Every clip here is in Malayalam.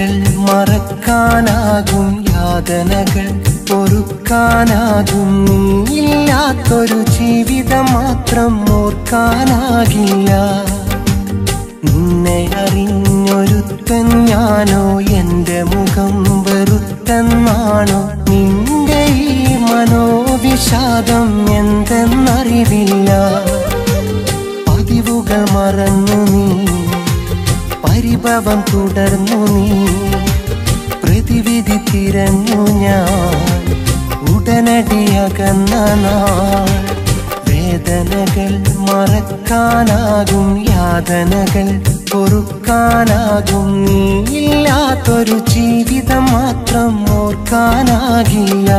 വേദനകൾ മറക്കാനാകും യാതനകൾ പൊറുക്കാനാകും നീയില്ലാത്തൊരു ജീവിതം മാത്രം ഓർക്കാനാകില്ല നിന്നെ അറിഞ്ഞൊരുത്തൻ ഞാനോ എൻ്റെ മുഖം വെറുത്തെന്നാണോ നിന്റെ ഈ മനോവിഷാദം എന്തെന്നറിവില്ല പതിവുകൾ മറന്നു നീ പരിഭവം തുടർന്നു നീ പ്രതിവിധി തിരഞ്ഞു ഞാൻ ഉടനടി അകന്ന നാൾ വേദനകൾ മറക്കാനാകും യാതനകൾ പൊറുക്കാനാകും നീയില്ലാത്തൊരു ജീവിതം മാത്രം ഓർക്കാനാകില്ല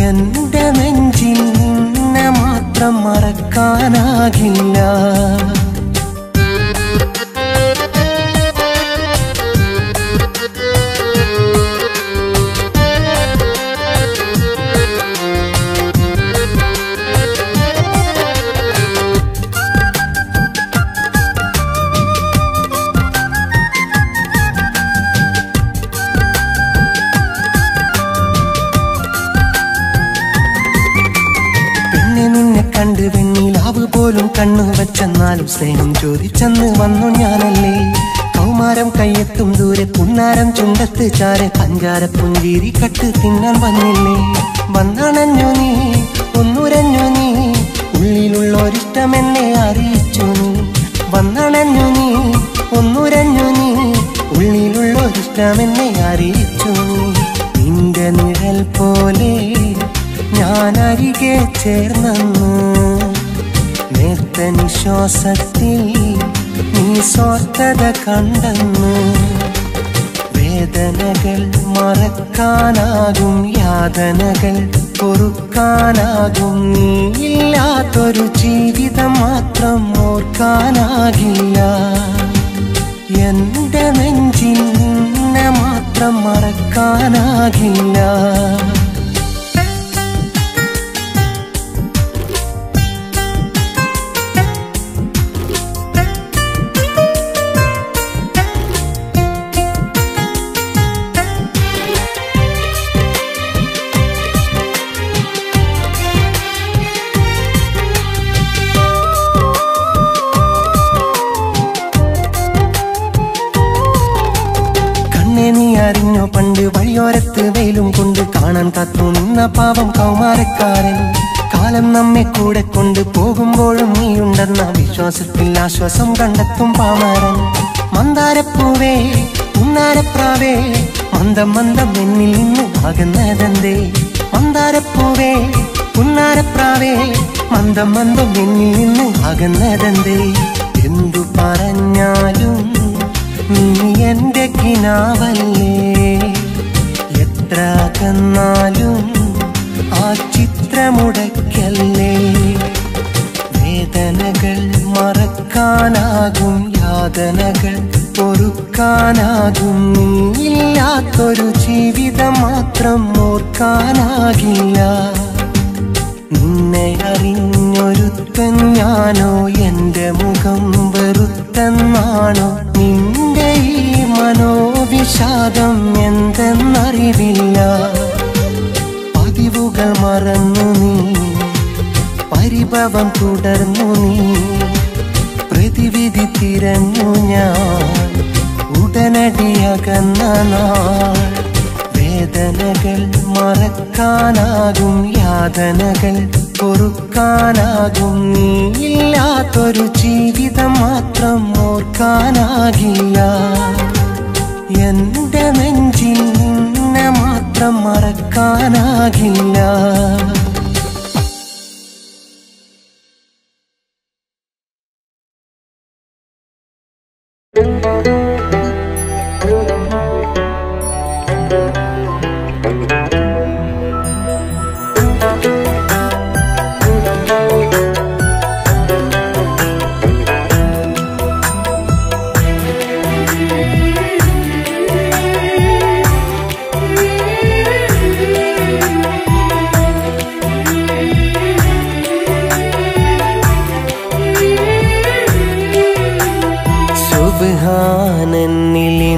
എൻ്റെ നെഞ്ചിൽ നിന്നെ മാത്രം മറക്കാനാകില്ല കണ്ട് വെണ്ണിലാവ് പോലും കണ്ണു വെച്ചെന്നാലും സ്നേഹം ചോദിച്ചെന്ന് വന്നു ഞാനല്ലേ കൗമാരം കയ്യെത്തും ദൂരെ പുന്നാരം ചുണ്ടത്ത് ചാരെ പഞ്ചാര പുഞ്ചിരി കട്ട് തിന്നാൻ വന്നില്ലേ വന്നണഞ്ഞു നീ ഒന്നുരഞ്ഞു നീ ഉള്ളിലുള്ളൊരിഷ്ടം എന്നെ അറിയിച്ചു നീ വന്നണഞ്ഞു നീ ഒന്നുരഞ്ഞു നീ ഉള്ളിലുള്ളൊരിഷ്ടം എന്നെ അറിയിച്ചു നീ നിന്റെ നിഴൽ പോലെ ഞാൻ അരികെ ചേർന്നു നേർത്ത നിശ്വാസത്തിൽ നീ സ്വാർത്ഥത കണ്ടെന്നു വേദനകൾ മറക്കാനാകും യാതനകൾ പൊറുക്കാനാകും നീയില്ലാത്തൊരു ജീവിതം മാത്രം ഓർക്കാനാകില്ല എൻ്റെ നെഞ്ചിൽ നിന്നെ മാത്രം മറക്കാനാകില്ല അറിഞ്ഞോ പണ്ട് വഴിയോരത്ത് വെയിലും കൊണ്ട് കാണാൻ കാത്തു നിന്ന പാവം കൗമാരക്കാരൻ കാലം നമ്മെ കൂടെ കൊണ്ട് പോകുമ്പോഴും നീയുണ്ടെന്ന വിശ്വാസത്തിൽ ആശ്വാസം കണ്ടെത്തും പാമരൻ മന്ദാരപ്പൂവേ പുന്നാരപ്രാവേ മന്ദം മന്ദം എന്നിൽ നിന്ന് ആകുന്നതെന്തേ മന്ദാരപ്പൂവേ പുന്നാരപ്രാവേ മന്ദം മന്ദം എന്നിൽ നിന്ന് ആകുന്നതെന്തേ എന്തു പറഞ്ഞാലും നീ എൻ്റെ കിനാവല്ലേ എത്ര കന്നാലും ആ ചിത്രമുടക്കല്ലേ വേദനകൾ മറക്കാനാകും യാതനകൾ പൊറുക്കാനാകും നീയില്ലാത്തൊരു ജീവിതം മാത്രം ഓർക്കാനാകില്ല നിന്നെ അറിഞ്ഞൊരുത്തൻ ഞാനോ എൻ്റെ മുഖം വെറുത്തെന്നാണോ നിന്റെ ഈ മനോവിഷാദം എന്തെന്നറിവില്ല പതിവുകൾ മറന്നു നീ പരിഭവം തുടർന്നു നീ പ്രതിവിധി തിരഞ്ഞു ഞാൻ ഉടനടി അകന്ന നാൾ വേദനകൾ മറക്കാനാകും യാതനകൾ പൊറുക്കാനാകും നീയില്ലാത്തൊരു ജീവിതം മാത്രം ഓർക്കാനാകില്ല എൻ്റെ നെഞ്ചിൽ നിന്നെ മാത്രം മറക്കാനാകില്ല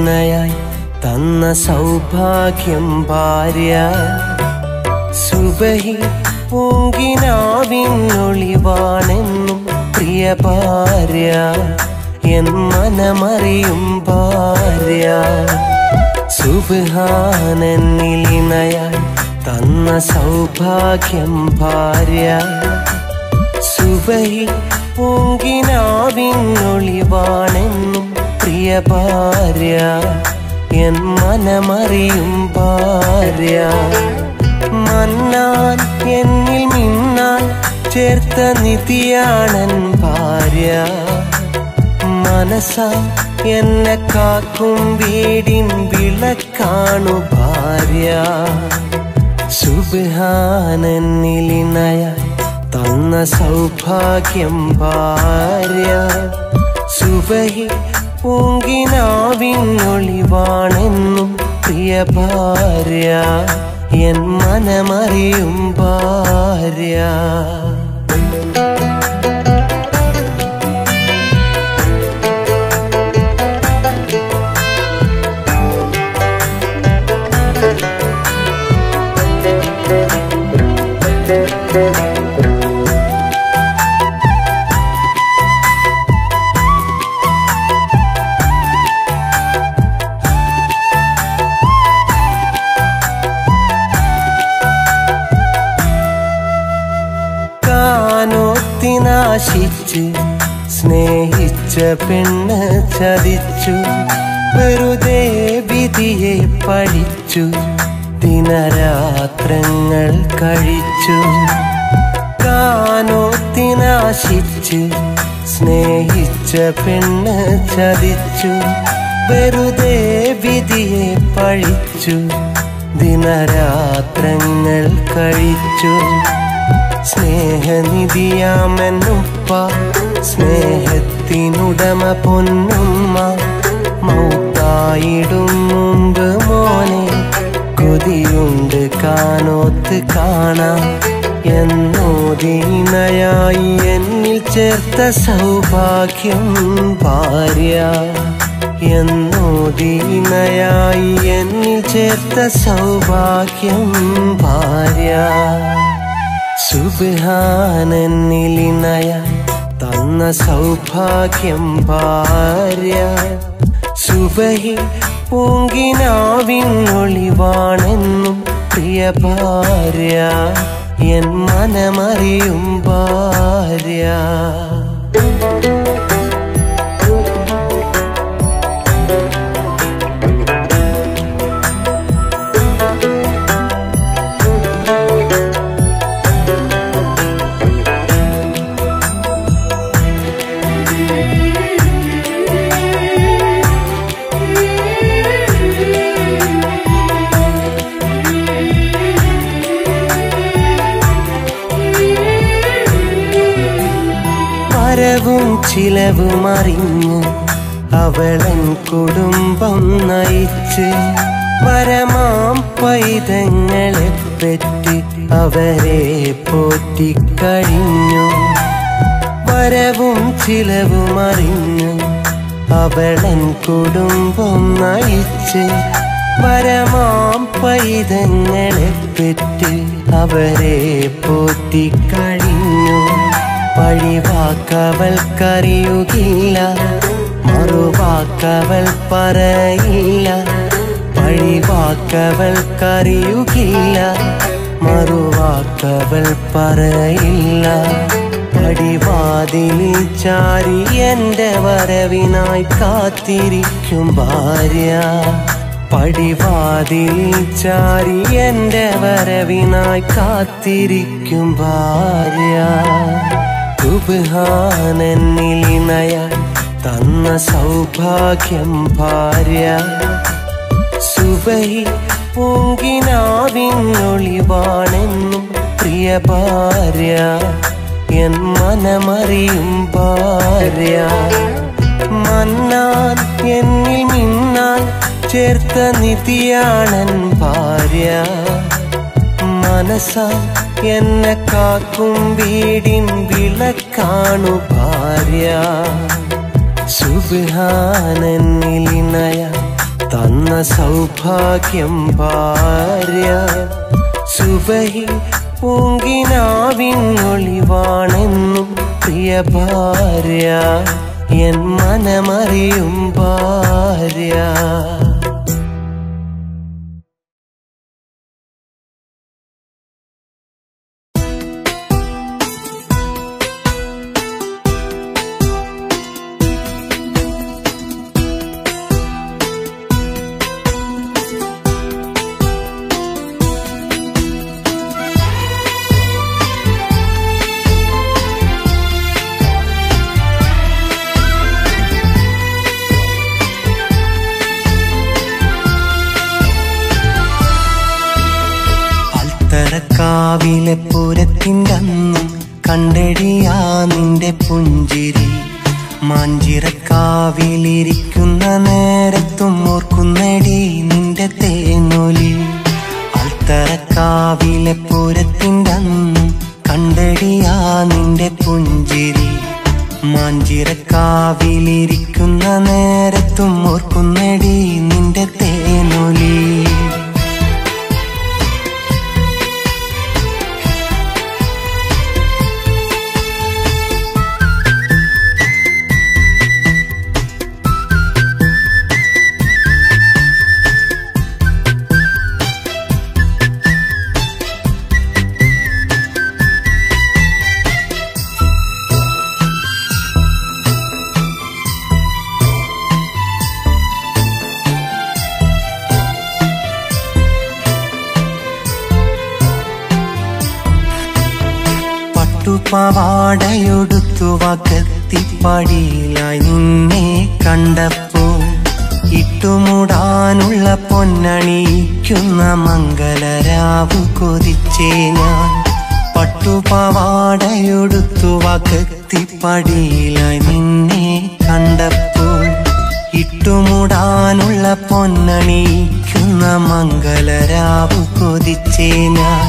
എന്നിലിണയായി തന്ന സൗഭാഗ്യം ഭാര്യ. സുബഹി പൂങ്കിനാവിനൊളിവാണെന്നും പ്രിയ ഭാര്യ, എൻ മനമറിയും ഭാര്യ. സുബ്ഹാനെന്നിലിണയായി തന്ന സൗഭാഗ്യം ഭാര്യ. സുബഹി പൂങ്കിനാവിനൊളിവാണെന്നും പ്രിയ ഭാര്യ, എൻ മനമറിയും ഭാര്യ. മന്നാൻ എന്നിൽ മിന്നാൻ ചേർത്ത നിധിയാണൻ ഭാര്യ. മനസ്സാ എന്നെ കാക്കും വീടിൻ വിളക്കാണു ഭാര്യ. സുബ്ഹാനെന്നിലിണയായി തന്ന സൗഭാഗ്യം ഭാര്യ. സുബഹി പൂങ്കിനാവിനൊളിവാണെന്നും പ്രിയ ഭാര്യ, എൻ മനമറിയും ഭാര്യ. കാനോത്തിനാശിച്ച് സ്നേഹിച്ച പെണ്ണ് ചതിച്ചു, വെറുതെ വിധിയെ പഴിച്ചു, ദിനരാത്രങ്ങൾ കഴിച്ചു. കാനോത്തിനാശിച്ച് സ്നേഹിച്ച പെണ്ണ് ചതിച്ചു, വെറുതെ വിധിയെ പഴിച്ചു, ദിനരാത്രങ്ങൾ കഴിച്ചു. സ്നേഹനിധിയാമെന്നുപ്പ, സ്നേഹത്തിനുടമ പൊന്നുമ്മ, മൗത്തായിടും മുമ്പ് മോനെ കൊതിയുണ്ട് കാനോത്ത് കാണാം എന്നോദിനയായി എന്നിൽ ചേർത്ത സൗഭാഗ്യം ഭാര്യ. എന്നോദിനയായി എന്നിൽ ചേർത്ത സൗഭാഗ്യം ഭാര്യ. സുബ്ഹാനെന്നിലിണയായി തന്ന സൗഭാഗ്യം ഭാര്യ. സുബഹി പൂങ്കിനാവിനൊളിവാണെന്നും പ്രിയ ഭാര്യ, എൻ മനമറിയും ഭാര്യ. വരവും ചിലവും അറിഞ്ഞ് അവളൻ കുടുംബം നയിച്ച്, വരമാം പൈതങ്ങളെ പെറ്റി അവരെ പോറ്റിക്കഴിഞ്ഞു. വരവും ചിലവും അറിഞ്ഞ് അവളൻ കുടുംബം നയിച്ച്, വരമാം പൈതങ്ങളെ പെറ്റി അവരെ പോറ്റിക്കഴിഞ്ഞു. പഴിവാക്കവൾക്കറിയുകില്ല, മറുവാക്കവൾ പറയില്ല. പഴിവാക്കവൾക്കറിയുകില്ല, മറുവാക്കവൾ പറയില്ല. പടിവാതിലിൽ ചാരി എൻ്റെ വരവിനായി കാത്തിരിക്കും ഭാര്യ. പടിവാതിലിൽ ചാരി എൻ്റെ വരവിനായി കാത്തിരിക്കും ഭാര്യ. സുബ്ഹാനെന്നിലിണയായി തന്ന സൗഭാഗ്യം ഭാര്യ. സുബഹി പൂങ്കിനാവിനൊളിവാണെന്നും പ്രിയ ഭാര്യ, എൻ മനമറിയും ഭാര്യ. മന്നാൻ എന്നിൽ മിന്നാൻ ചേർത്ത നിധിയാണൻ ഭാര്യ. മനസ്സാ എന്നെ കാക്കും വീടിൻ വിളക്കാണു ഭാര്യ. സുബ്ഹാനെന്നിലിണയായി തന്ന സൗഭാഗ്യം ഭാര്യ. സുബഹി പൂങ്കിനാവിനൊളിവാണെന്നും പ്രിയ ഭാര്യ, എൻ മനമറിയും ഭാര്യ. കാവിലെ പൂരത്തിൻ്റെ അന്നും കണ്ടെടിയാ നിന്റെ പുഞ്ചിരി. മാഞ്ചിറക്കാവിലിരിക്കുന്ന നേരത്തും ഓർക്കുന്നടി നിന്റെ തേനൊലി. അൽത്തറക്കാവിലെ പൂരത്തിൻ്റെ അന്നും കണ്ടെടിയാ നിന്റെ പുഞ്ചിരി. മാഞ്ചിറക്കാവിലിരിക്കുന്ന നേരത്തും ഓർക്കുന്നടി നിന്റെ തേനൊലി. പട്ടുപാവാടയൊടുത്തു വകത്തിപ്പടിയിലായി നിന്നെ കണ്ടപ്പോൾ ഇട്ടുമുടാനുള്ള പൊന്നണിയിക്കുന്ന മംഗലരാവു കൊതിച്ചേ ഞാൻ. പട്ടുപാവാടയൊടുത്തു വകത്തിപ്പടിയിലായി നിന്നെ കണ്ടപ്പോൾ ഇട്ടുമുടാനുള്ള പൊന്നണിയിക്കുന്ന മംഗലരാവു കൊതിച്ചേ ഞാൻ.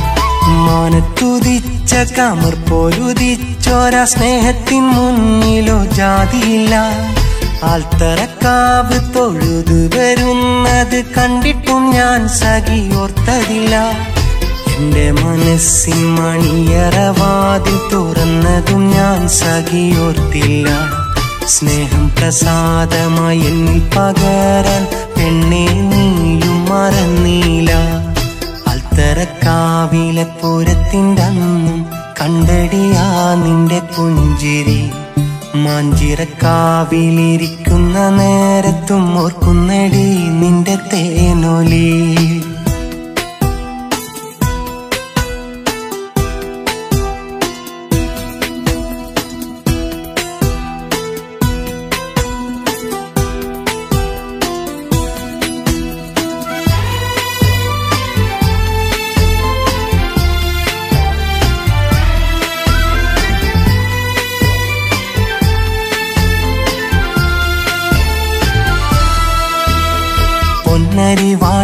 മാനത്തുദിച്ച കമർ പോലുദിച്ചോര സ്നേഹത്തിൻ മുന്നിലോ ജാതിയില്ല. ആൽത്തറക്കാവ് തൊഴുതു വരുന്നത് കണ്ടിട്ടും ഞാൻ സഖിയോർത്തതില്ല. എന്റെ മനസ്സിൻ മണിയറവാതിൽ തുറന്നതും ഞാൻ സഖിയോർത്തില്ല. സ്നേഹം പ്രസാദമായി എന്നിൽ പകരാൻ പെണ്ണെ നീയും മറന്നീല. അൽത്തറക്കാവിലെ പൂരത്തിൻ്റെ അന്നും കണ്ടെടിയാ നിന്റെ പുഞ്ചിരി. മാഞ്ചിറക്കാവിലിരിക്കുന്ന നേരത്തും ഓർക്കുന്നടി നിന്റെ തേനൊലി.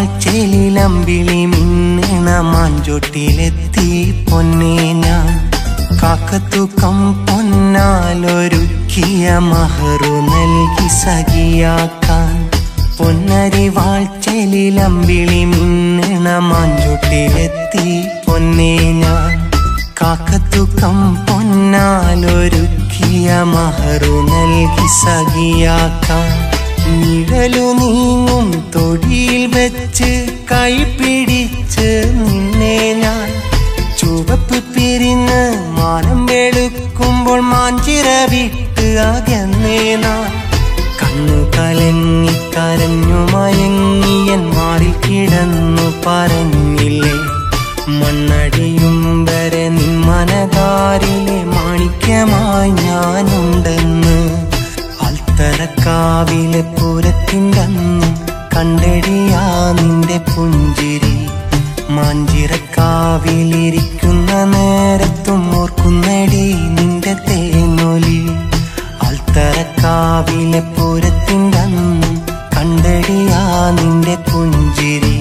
പൊന്നരിവാഴ്ചയിലമ്പിളി മിന്നണ മാഞ്ചോട്ടിലെത്തി പൊന്നേ ഞാൻ. കാക്കത്തൂക്കം പൊന്നാലൊരുക്കിയ മഹറു നൽകി സഖിയാക്കാൻ. പൊന്നരിവാഴ്ചയിലമ്പിളി മിന്നണ മാഞ്ചോട്ടിലെത്തി പൊന്നേ ഞാൻ. കാക്കത്തൂക്കം പൊന്നാലൊരുക്കിയ മഹറു നൽകി സഖിയാക്കാൻ. നിഴലു നീങ്ങും തൊടിയിൽ വെച്ച് കൈ പിടിച്ച് നിന്നെ ഞാൻ. ചുവപ്പ് പിരിഞ്ഞ് മാനം വെളുക്കുമ്പോൾ മാഞ്ചിറ വിട്ട് അകന്നേ നാൻ. കണ്ണു കലങ്ങി കരഞ്ഞു മയങ്ങിയൻ മാറിൽ കിടന്നു പറഞ്ഞില്ലേ. മണ്ണടിയും വരെ നിൻ മനതാരിലെ മാണിക്യമായി ഞാനുണ്ടെന്ന്. അൽത്തറക്കാവിലെ പൂരത്തിൻ്റെ അന്നും കണ്ടെടിയാ നിന്റെ പുഞ്ചിരി. മാഞ്ചിറക്കാവിലിരിക്കുന്ന നേരത്തും ഓർക്കുന്നടി നിന്റെ തേനൊലി. അൽത്തറക്കാവിലെ പൂരത്തിൻ്റെ അന്നും കണ്ടെടിയാ നിന്റെ പുഞ്ചിരി.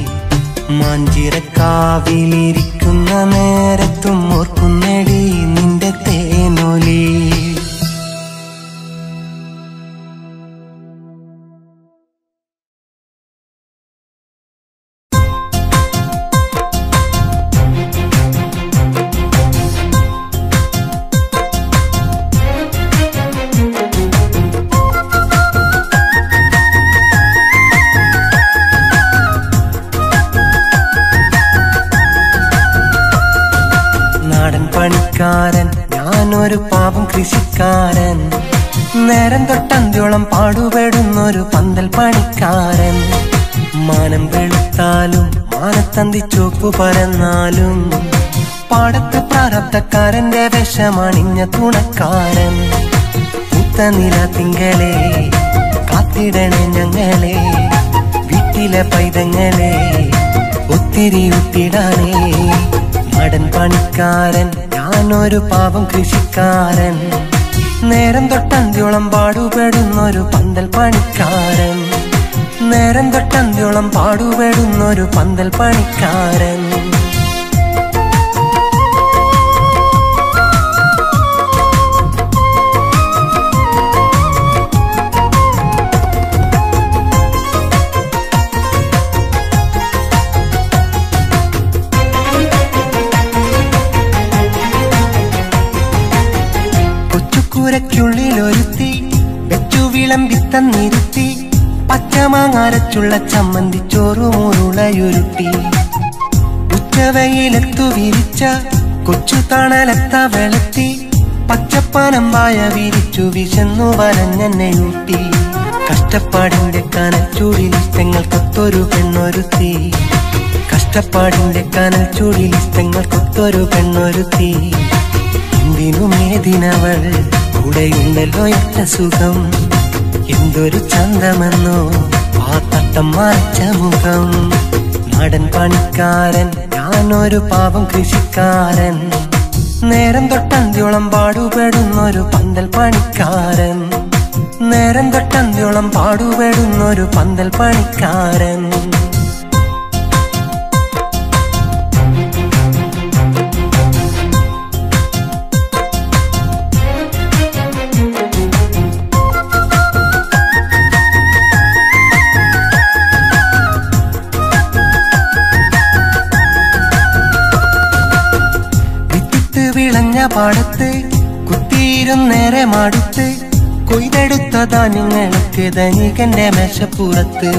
മാഞ്ചിറക്കാവിലിരിക്കുന്ന നേരത്തും ഓർക്കുന്നടി നിന്റെ തേനൊലി. ഞാനൊരു പാവം കൃഷിക്കാരൻ, നേരം തൊട്ടന്ത്യോളം പാടുപെടുന്നൊരു പന്തൽ പണിക്കാരൻ. മാനം വെളുത്താലും മാനത്തന്തി ചോപ്പ് പരന്നാലും പാടത്ത് പ്രാരബ്ധക്കാരന്റെ വിഷമണിഞ്ഞ തുണക്കാരൻ. പൂത്ത നില തിങ്കളെ കാത്തിടണേ ഞങ്ങളെ, വീട്ടിലെ പൈതങ്ങളെ ഒത്തിരി ഉത്തിടാനേ. നാടൻ പണിക്കാരൻ ഞാനൊരു പാവം കൃഷിക്കാരൻ, നേരം തൊട്ടന്ത്യോളം പാടുപെടുന്നൊരു പന്തൽ പണിക്കാരൻ. നേരം തൊട്ടന്ത്യോളം പാടുപെടുന്നൊരു പന്തൽ പണിക്കാരൻ. ുള്ളിലൊരുത്തി വെച്ചു വിളമ്പിത്തന്നിരുത്തി, പച്ചമാങ്ങാരച്ചുള്ള ചമ്മന്തി ചോറുമുരുളയുരുട്ടി. ഉച്ചവയിലെത്തു വിരിച്ച കൊച്ചു തണലത്ത വെളുത്തി, പച്ചപ്പാനമ്പായ വിരിച്ചു വിശന്നു വരഞ്ഞെന്നെയൂട്ടി. കഷ്ടപ്പാടിന്റെ കനൽ ചൂടിലിഷ്ടങ്ങൾക്കൊത്തൊരു പെണ്ണൊരുത്തി, കഷ്ടപ്പാടിന്റെ കനൽ ചൂടിലിഷ്ടങ്ങൾക്കൊത്തൊരു പെണ്ണൊരുത്തി. എന്തിനും ഏതിനവൾ കൂടെയുണ്ടല്ലോ എത്ര സുഖം, എന്തൊരു ചന്തമെന്നോ ആ തട്ടം മറച്ച മുഖം. നാടൻ പണിക്കാരൻ ഞാനൊരു പാവം കൃഷിക്കാരൻ, നേരം തൊട്ടന്ത്യോളം പാടുപെടുന്നൊരു പന്തൽ പണിക്കാരൻ. നേരം തൊട്ടന്ത്യോളം പാടുപെടുന്നൊരു പന്തൽ പണിക്കാരൻ. വിളഞ്ഞ പാടത്ത് കുത്തിയിരുന്നേറെ മാടുത്ത്, കൊയ്തെടുത്ത ധാന്യങ്ങൾക്ക് ധനികന്റെ മേശപ്പുറത്ത്.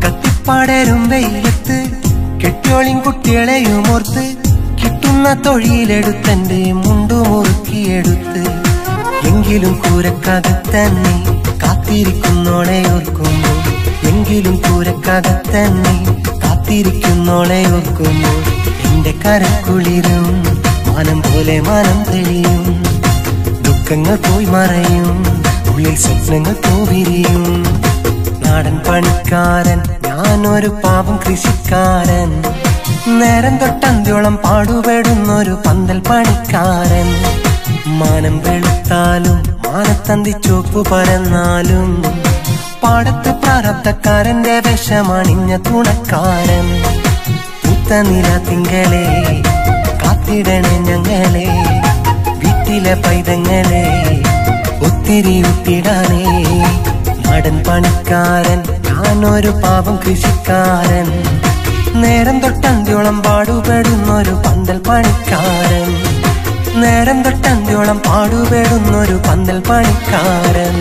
കത്തിപ്പാടരും വെയിലത്ത് കെട്ടിയോളിൻ കുട്ടികളെയുമോർത്ത്, കിട്ടുന്ന തൊഴിലെടുത്തന്റെ മുണ്ടു മുറുക്കിയെടുത്ത്. എങ്കിലും കൂരക്കകത്തന്നെ കാത്തിരിക്കുന്നോളെ ഓർക്കുമ്പോൾ, എങ്കിലും കൂരക്കകത്തന്നെ കാത്തിരിക്കുന്നോളെ ഓർക്കുമ്പോൾ എന്റെ കരക്കുളിരും മാനം പോലെ മാനം തെളിയും. ദുഃഖങ്ങൾ പോയി മറയും, ഉള്ളിൽ സ്വപ്നങ്ങൾ പൂവിരിയും. നാടൻ പണിക്കാരൻ ഞാനൊരു പാവം കൃഷിക്കാരൻ, നേരം തൊട്ടന്ത്യോളം പാടുപെടുന്നൊരു പന്തൽ പണിക്കാരൻ. മാനം വെളുത്താലും മാനത്തന്തി ചോപ്പ് പരന്നാലും പാടത്ത് പ്രാരബ്ധക്കാരന്റെ വിഷമണിഞ്ഞ തുണക്കാരൻ. പൂത്ത നില തിങ്കളെ കാത്തിടണേ ഞങ്ങളെ, വീട്ടിലെ പൈതങ്ങളെ ഒത്തിരി ഉത്തിടാനേ. നാടൻ പണിക്കാരൻ ഞാനൊരു പാവം കൃഷിക്കാരൻ, നേരം തൊട്ടന്ത്യോളം പാടുപെടുന്നൊരു പന്തൽ പണിക്കാരൻ. നേരം തൊട്ടന്ത്യോളം പാടുപെടുന്നൊരു പന്തൽ പണിക്കാരൻ.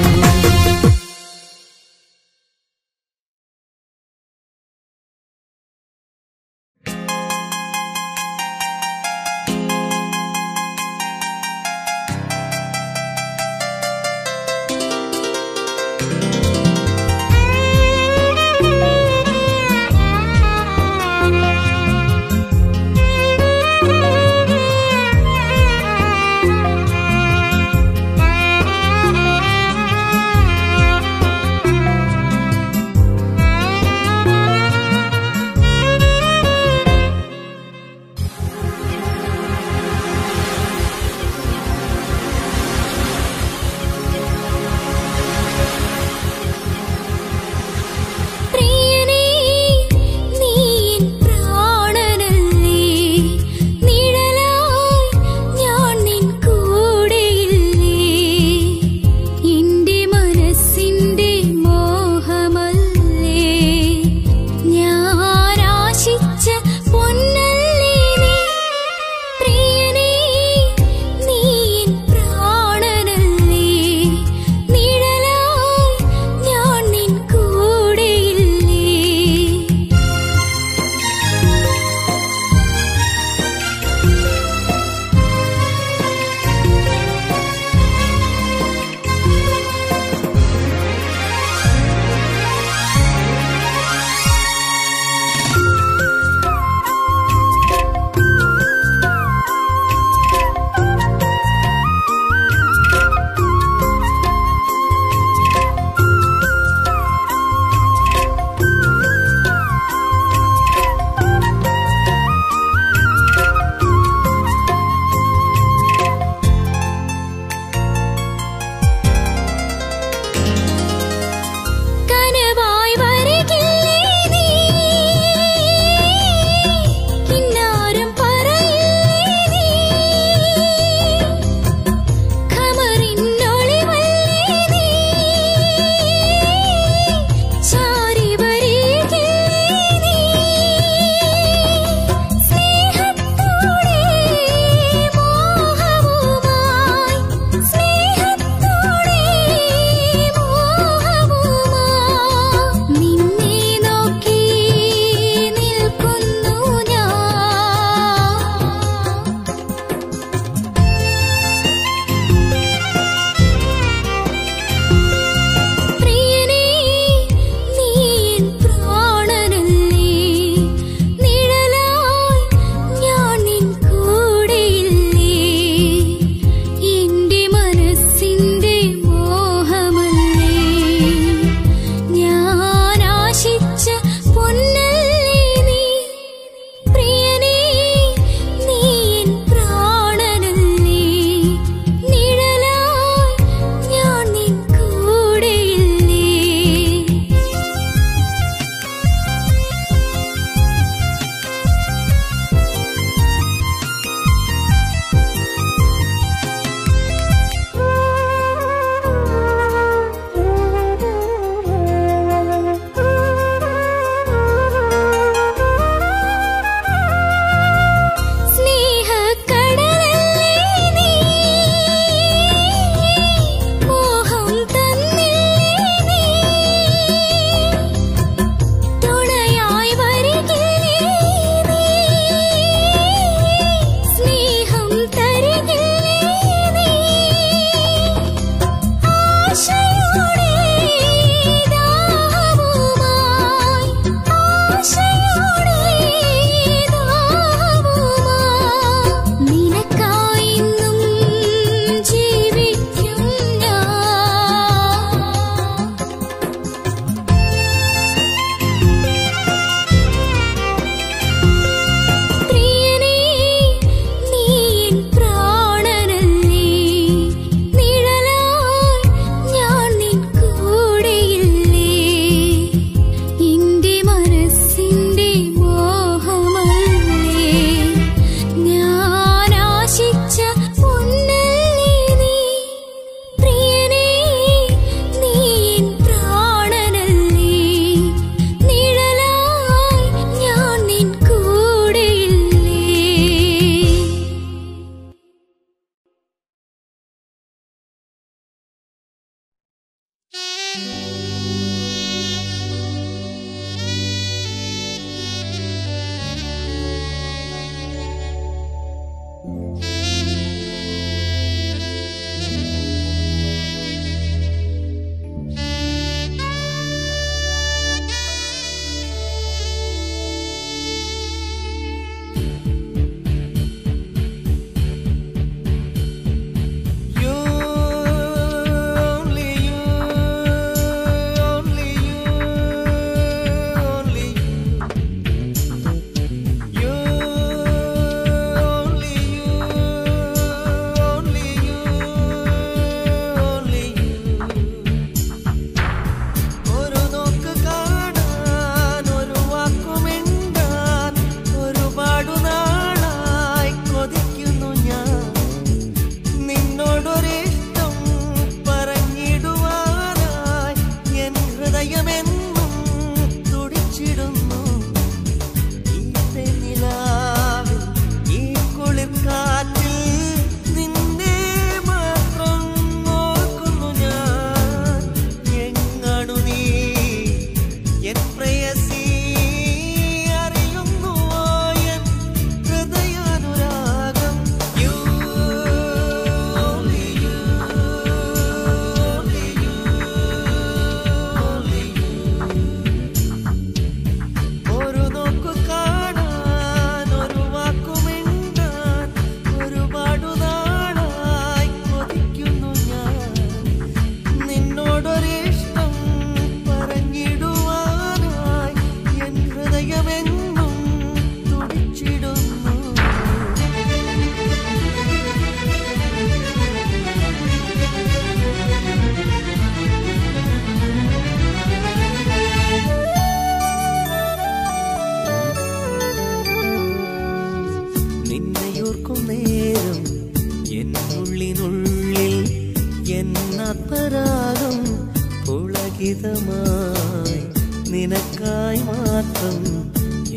മാത്രം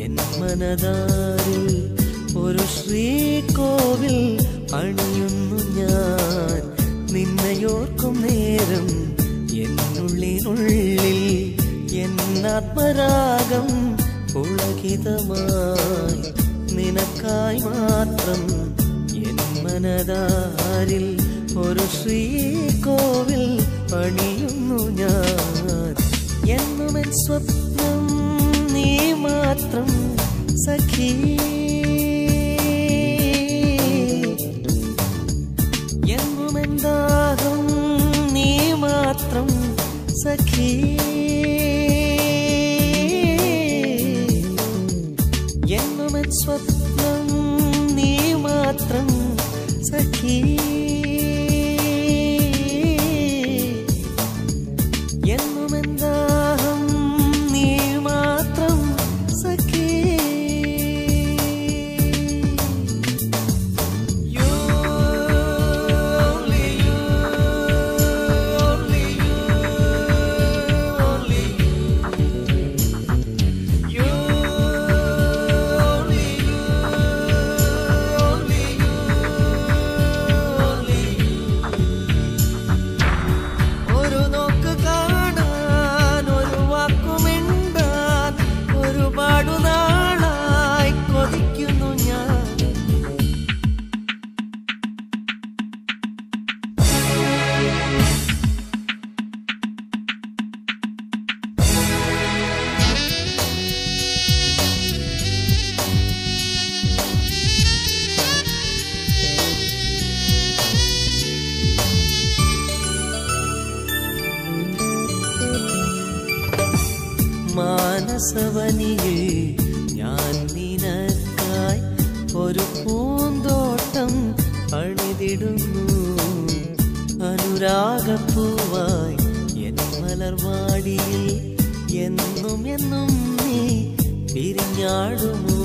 എൻ മനതാരിൽ ഒരു ശ്രീകോവിൽ പണിയുന്നു ഞാൻ. നിന്നെയോർക്കും നേരം എന്നുള്ളിനുള്ളിൽ എന്നാത്മരാഗം പുളകിതമായി നിനക്കായി മാത്രം എൻ മനതാരിൽ ഒരു ശ്രീകോവിൽ പണിയുന്നു ഞാൻ. എന്നുമെൻ സ്വപ്നം നീ മാത്രം സഖി, എന്നുമെൻ ദാഹം നീ മാത്രം സഖി, എന്നുമെൻ സ്വപ്നം നീ മാത്രം സഖി, എന്നുമെൻ ദാഹം നീ മാത്രം സഖി. മാനസവനിയിൽ ഞാൻ നിനക്കായി ഒരു പൂന്തോട്ടം പണിതിടുന്നു. അനുരാഗപ്പൂവായി എൻ മലർവാടിയിൽ എന്നും എന്നും നീ പിരിഞ്ഞാടുമോ.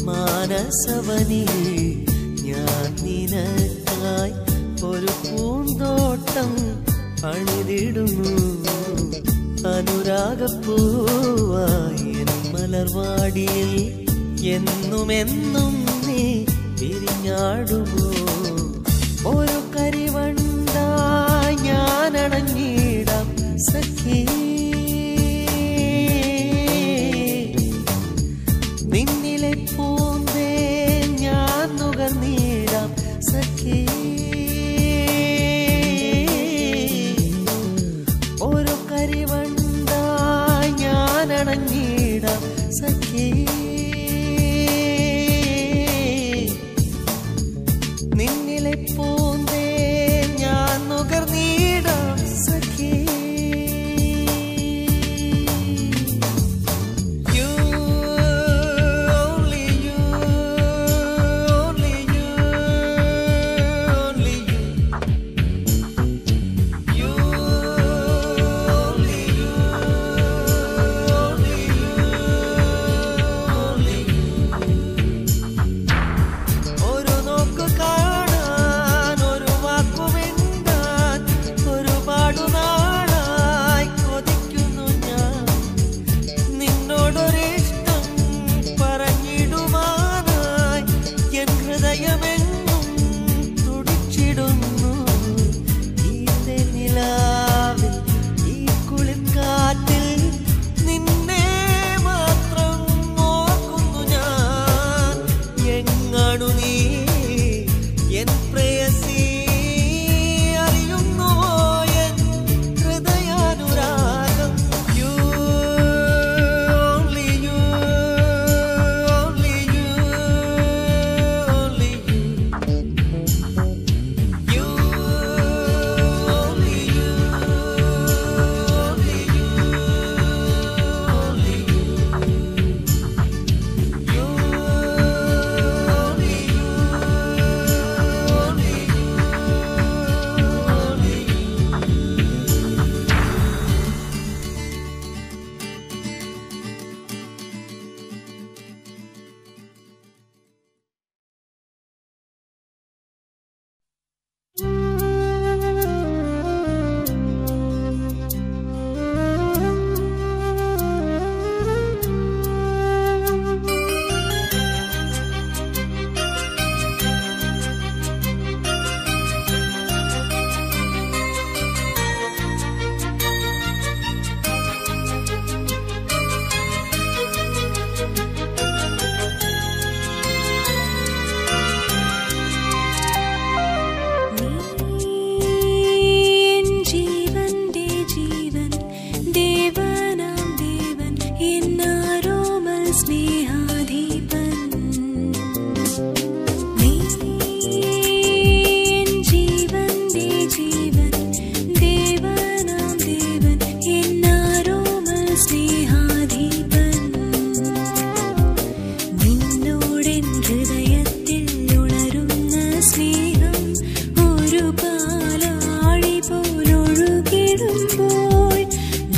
മാനസവനിയിൽ ഞാൻ നിനക്കായി ഒരു പൂന്തോട്ടം പണിതിടുന്നു. അനുരാഗപ്പൂവായി എൻ മലർവാടിയിൽ എന്നുമെന്നും നീ പിരിഞ്ഞാടുമോ. ഒരു കരിവണ്ടായി ഞാനണഞ്ഞിടാം സഖി, നിന്നിലെ പൂന്തേ ഞാൻ നുകർന്നിടാം സഖി, ഒരു കരിവണ്ടായി ഞാനണഞ്ഞിടാം സഖി, നിന്നിലെ പൂന്തേ ഞാൻ നുകർന്നിടാം സഖി.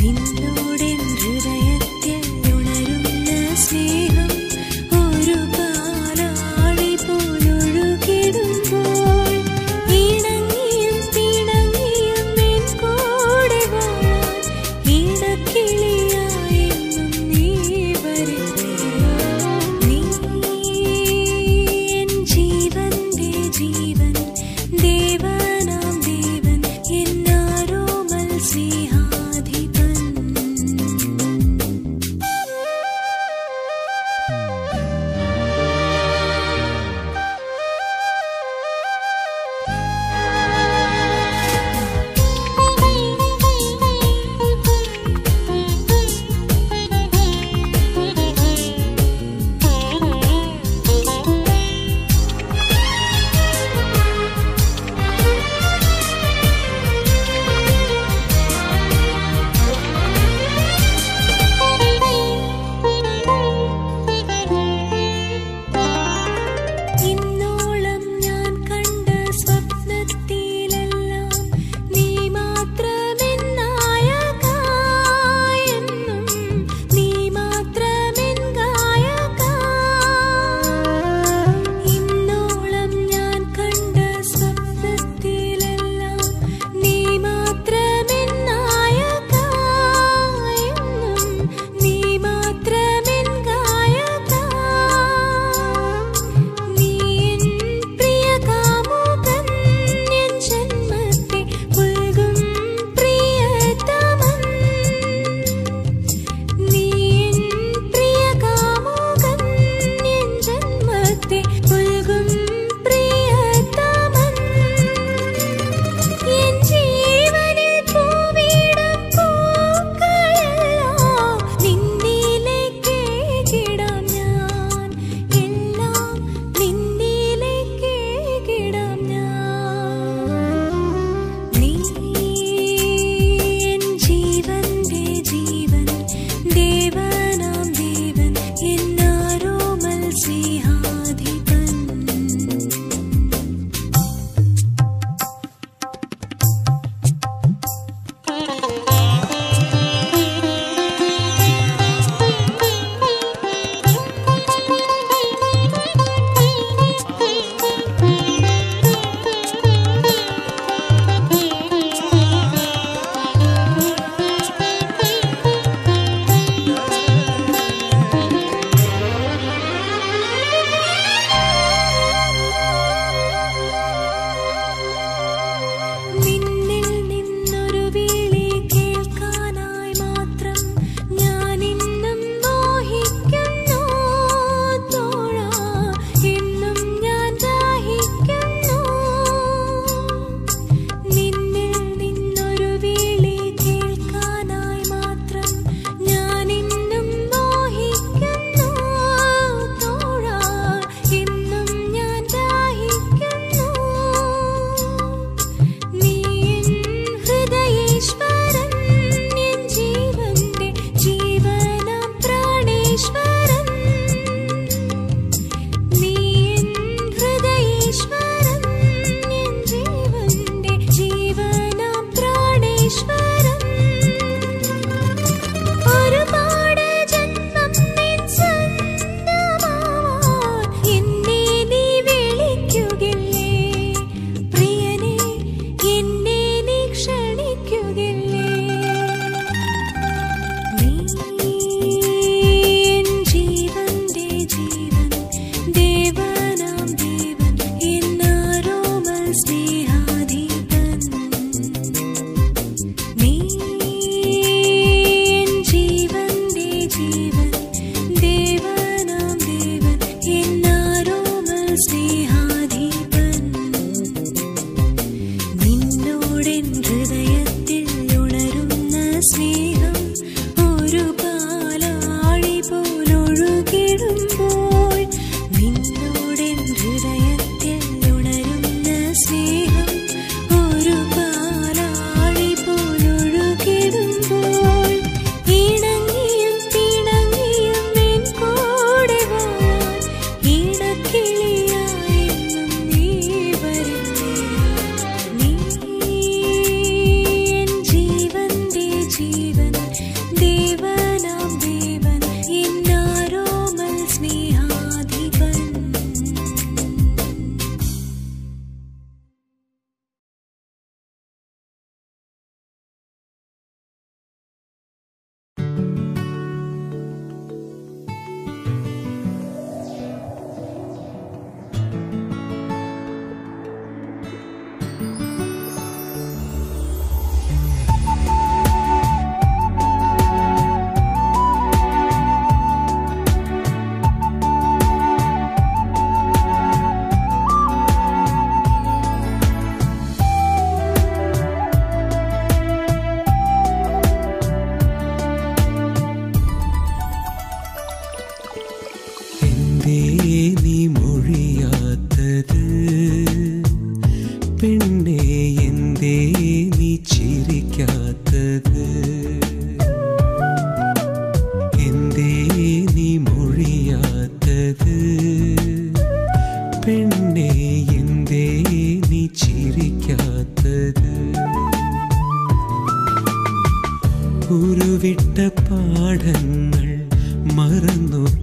നിന്നോടെൻ ഹൃദയത്തിൽ ഉണരുന്ന സ്നേഹം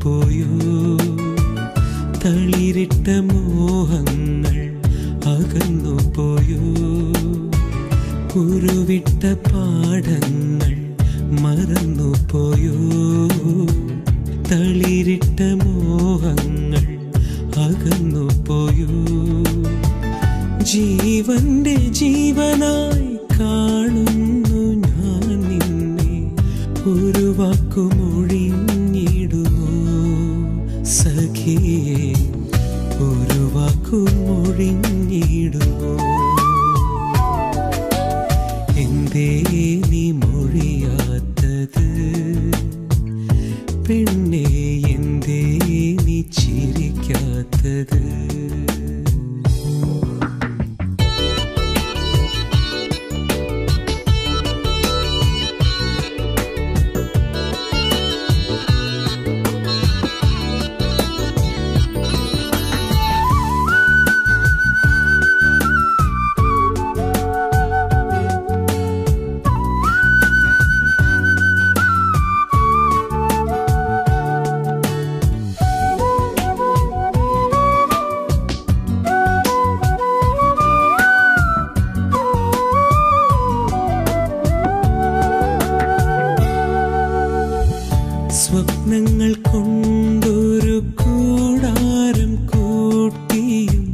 പോയോ തളിരിട്ട മോഹങ്ങൾ അകന്നു പോയോ ഉരുവിട്ട പാഠങ്ങൾ മറന്നു പോയോ തളിരിട്ട മോഹങ്ങൾ അകന്നു പോയോ ജീവന്റെ ജീവനായി കാണുന്നു ഞാൻ നിന്നെ ഒരു വാക്കുമൊഴിഞ്ഞിടുമോ സഖിയേ ഒരു വാക്കുമൊഴിഞ്ഞിടുമോ എന്തേ നീ മൊഴിയാത്തത് പെണ്ണേ എന്തേ നീ ചിരിക്കാത്തത് സ്വപ്നങ്ങൾ കൊണ്ടൊരു കൂടാരം കൂട്ടിയും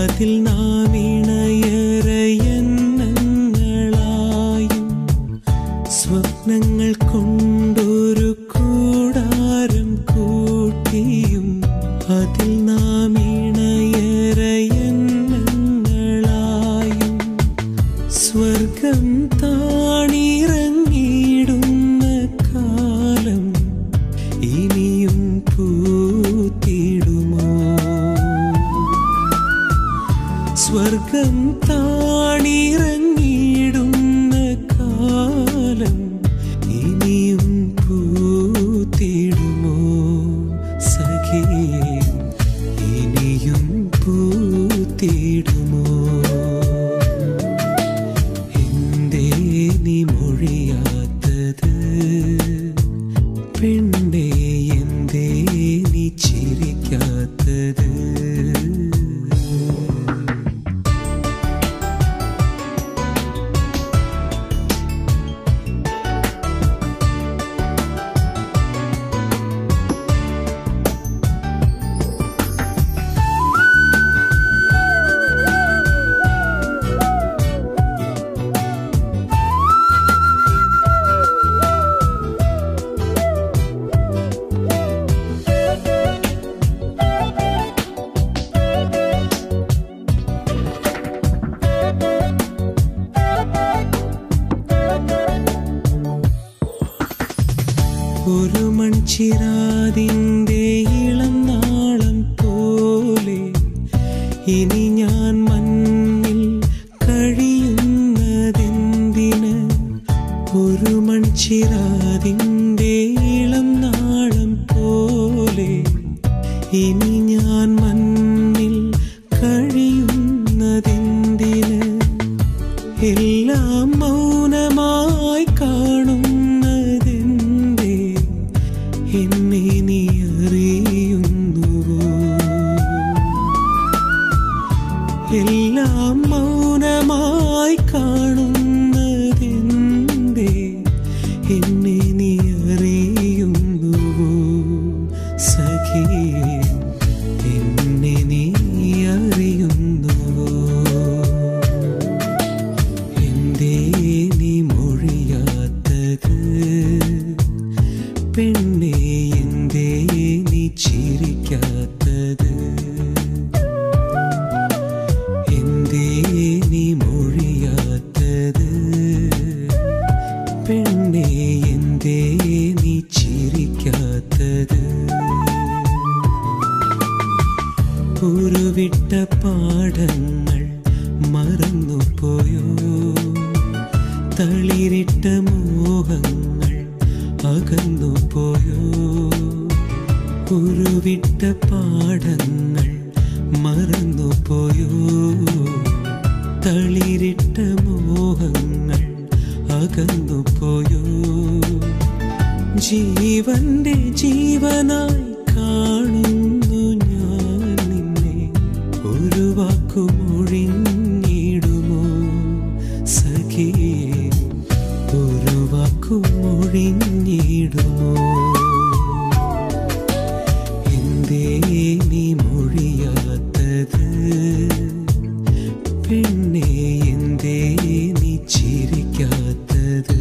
അതിൽ നാം ഇണയറയന്നങ്ങളായും സ്വപ്നങ്ങൾ കൊണ്ടൊരു കൂടാരം കൂട്ടിയും അതിൽ നാം ഇണയറയന്നങ്ങളായും സ്വർഗം താണിറങ്ങിയിടുന്ന കാലം ഇനിയും പൂത്തിടുമോ സ്വർഗം താണിറങ്ങിയിടുന്ന കാലം ഇനിയും പൂത്തിടുമോ സഖിയേ ഇനിയും പൂത്തിടുമോ എന്തേ നീ മൊഴിയാത്തത് പെണ്ണേ എന്തേ നീ ചിരിക്കാത്തത് ഒരു മൺചിരാതിൻ്റെ ഇളം നാളം പോലെ ഇനി ഞാൻ മണ്ണിൽ കഴിയുന്നതെന്തിന് ഒരു മൺചിരാതിൻ്റെ ഇളം നാളം പോലെ ഇനി ഞാൻ മണ്ണിൽ കഴിയുന്നതെന്തിന് എല്ലാം മൗനമായി കാണുന്നതെന്തേ എന്നെ നീ അറിയുന്നുവോ എല്ലാം മൗനമായി കാണുന്നതെന്തേ എന്നെ നീ അറിയുന്നുവോ സഖിയേ എന്നെ നീ അറിയുന്നുവോ എന്തേ നീ മൊഴിയാത്തത് പെണ്ണേ എന്തേ നീ ചിരിക്കാത്തത് എന്തേ നീ മൊഴിയാത്തത് പെണ്ണേ എന്തേ നീ ചിരിക്കാത്തത് ഉരുവിട്ട പാഠങ്ങൾ മറന്നു പോയോ തളിരിട്ട മോഹങ്ങൾ അകന്നു പോയോ ഉരുവിട്ട പാഠങ്ങൾ മറന്നു പോയോ തളിരിട്ട മോഹങ്ങൾ അകന്നു പോയോ ജീവന്റെ ജീവനായി കാണുന്നു ഞാൻ നിന്നെ. ഒരു വാക്കുമൊഴിഞ്ഞിടുമോ സഖിയേ, ഒരു വാക്കുമൊഴിഞ്ഞിടുമോ? എന്തേ നീ മൊഴിയാത്തത് പെണ്ണേ, എന്തേ നീ ചിരിക്കാത്തത്?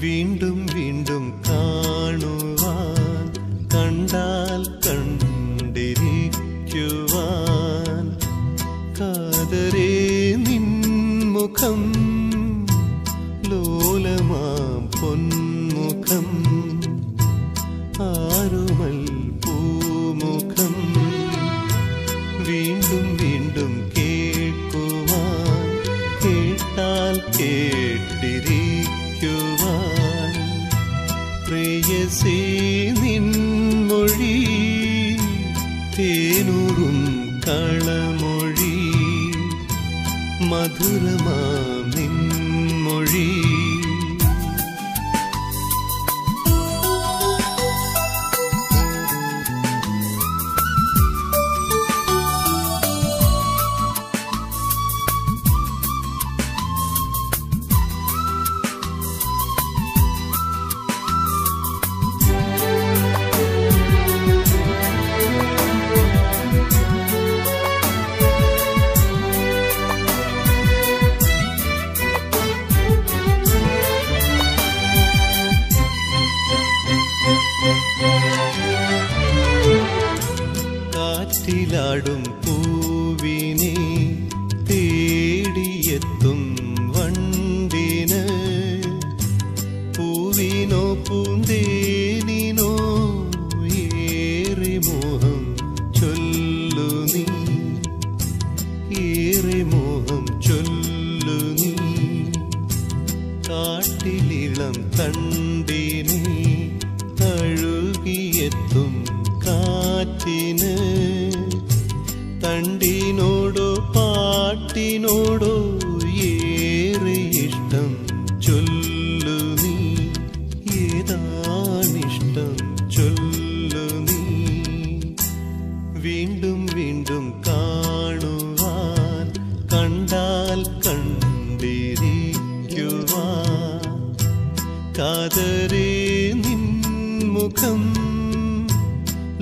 വീണ്ടും വീണ്ടും കാണുവാൻ കണ്ടാൽ കണ്ടിരിക്കുവാൻ കാതരേ നിൻമുഖം ലോലമാം പൊന്മുഖം ആരുമൽ പൂമുഖം വീണ്ടും വീണ്ടും കേൾക്കുവാൻ കേട്ടാൽ കേട്ടിരിക്കുവാൻ പ്രേയസി നിൻമൊഴി തേനൂറും കളമൊഴി മധുരമാം നിൻമൊഴി കാറ്റിലാടും പൂവിനെ തേടിയെത്തും വണ്ടിന് പൂവിനോ പൂന്തേനിനോ ഏറെ മോഹം ചൊല്ലു നീ ഏറെ മോഹം ചൊല്ലു നീ കാട്ടിലിളം തണ്ടിനെ തഴുകിയെത്തും കാറ്റിന് തണ്ടിനോടോ പാട്ടിനോടോ ഏറെ ഇഷ്ടം ചൊല്ലു നീ ഏതാണിഷ്ടം ചൊല്ലു നീ വീണ്ടും വീണ്ടും കാണുവാൻ കണ്ടാൽ കണ്ടിരിക്കുവാൻ കാതരേ നിൻമുഖം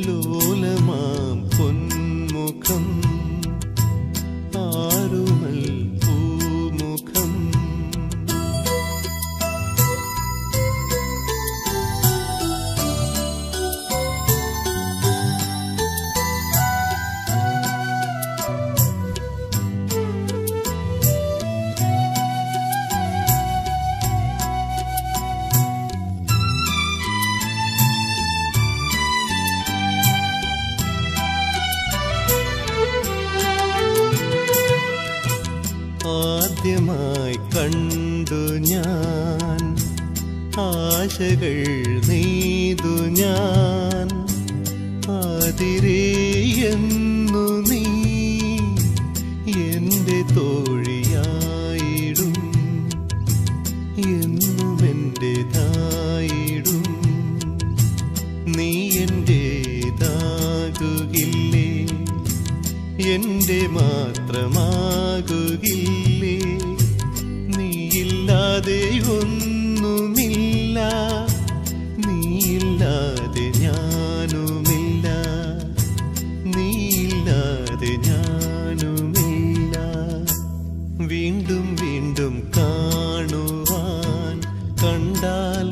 ലോലമാം പൊന്മുഖം ആരുമൽ പൂമുഖം ആദ്യമായി കണ്ടു ഞാൻ ആശകൾ നെയ്തു ഞാൻ ആതിരേയെന്നു നീ എൻ്റെ തോഴിയായിടും എന്നും എൻ്റെതായിടും നീ എൻ്റെതാകുകില്ലേ എന്റെ മാത്രമാകുകില്ലേ നീയില്ലാതെ ഒന്നുമില്ല നീയില്ലാതെ ഞാനുമില്ല നീയില്ലാതെ ഞാനുമില്ല വീണ്ടും വീണ്ടും കാണുവാൻ കണ്ടാൽ